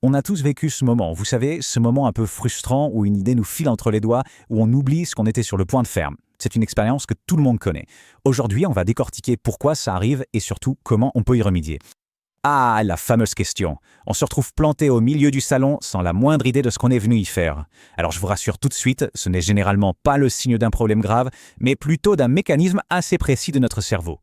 On a tous vécu ce moment, vous savez, ce moment un peu frustrant où une idée nous file entre les doigts, où on oublie ce qu'on était sur le point de faire. C'est une expérience que tout le monde connaît. Aujourd'hui, on va décortiquer pourquoi ça arrive et surtout comment on peut y remédier. Ah, la fameuse question. On se retrouve planté au milieu du salon sans la moindre idée de ce qu'on est venu y faire. Alors je vous rassure tout de suite, ce n'est généralement pas le signe d'un problème grave, mais plutôt d'un mécanisme assez précis de notre cerveau.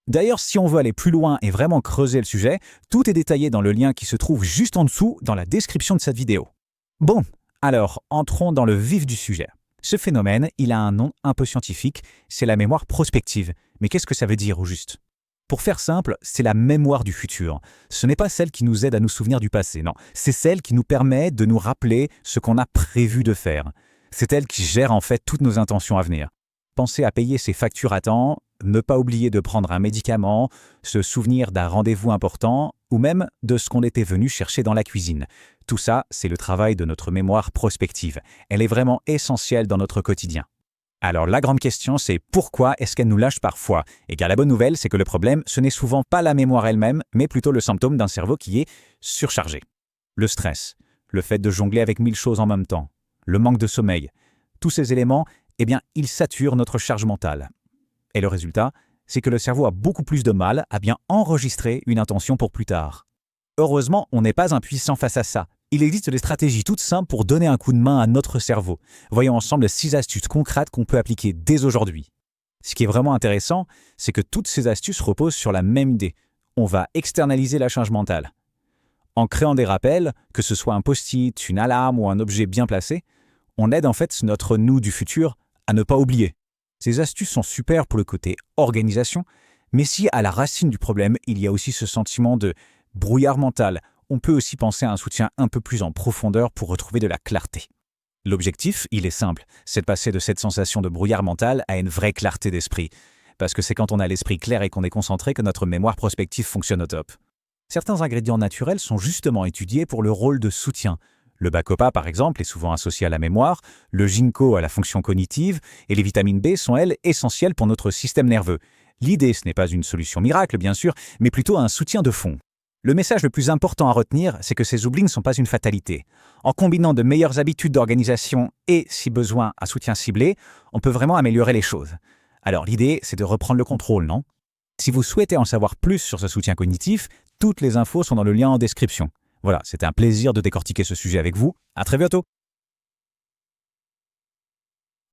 D'ailleurs, si on veut aller plus loin et vraiment creuser le sujet, tout est détaillé dans le lien qui se trouve juste en dessous dans la description de cette vidéo. Bon, alors entrons dans le vif du sujet. Ce phénomène, il a un nom un peu scientifique, c'est la mémoire prospective. Mais qu'est-ce que ça veut dire au juste ? Pour faire simple, c'est la mémoire du futur. Ce n'est pas celle qui nous aide à nous souvenir du passé, non. C'est celle qui nous permet de nous rappeler ce qu'on a prévu de faire. C'est elle qui gère en fait toutes nos intentions à venir. Penser à payer ses factures à temps, ne pas oublier de prendre un médicament, se souvenir d'un rendez-vous important ou même de ce qu'on était venu chercher dans la cuisine. Tout ça, c'est le travail de notre mémoire prospective. Elle est vraiment essentielle dans notre quotidien. Alors la grande question, c'est pourquoi est-ce qu'elle nous lâche parfois ? Et car la bonne nouvelle, c'est que le problème, ce n'est souvent pas la mémoire elle-même, mais plutôt le symptôme d'un cerveau qui est surchargé. Le stress, le fait de jongler avec 1000 choses en même temps, le manque de sommeil, tous ces éléments, eh bien, ils saturent notre charge mentale. Et le résultat, c'est que le cerveau a beaucoup plus de mal à bien enregistrer une intention pour plus tard. Heureusement, on n'est pas impuissant face à ça. Il existe des stratégies toutes simples pour donner un coup de main à notre cerveau. Voyons ensemble 6 astuces concrètes qu'on peut appliquer dès aujourd'hui. Ce qui est vraiment intéressant, c'est que toutes ces astuces reposent sur la même idée. On va externaliser la charge mentale. En créant des rappels, que ce soit un post-it, une alarme ou un objet bien placé, on aide en fait notre nous du futur à ne pas oublier. Ces astuces sont super pour le côté organisation, mais si à la racine du problème, il y a aussi ce sentiment de brouillard mental, on peut aussi penser à un soutien un peu plus en profondeur pour retrouver de la clarté. L'objectif, il est simple, c'est de passer de cette sensation de brouillard mental à une vraie clarté d'esprit. Parce que c'est quand on a l'esprit clair et qu'on est concentré que notre mémoire prospective fonctionne au top. Certains ingrédients naturels sont justement étudiés pour le rôle de soutien. Le bacopa, par exemple, est souvent associé à la mémoire, le ginkgo à la fonction cognitive, et les vitamines B sont, elles, essentielles pour notre système nerveux. L'idée, ce n'est pas une solution miracle, bien sûr, mais plutôt un soutien de fond. Le message le plus important à retenir, c'est que ces oublis ne sont pas une fatalité. En combinant de meilleures habitudes d'organisation et, si besoin, un soutien ciblé, on peut vraiment améliorer les choses. Alors l'idée, c'est de reprendre le contrôle, non ? Si vous souhaitez en savoir plus sur ce soutien cognitif, toutes les infos sont dans le lien en description. Voilà, c'était un plaisir de décortiquer ce sujet avec vous. À très bientôt.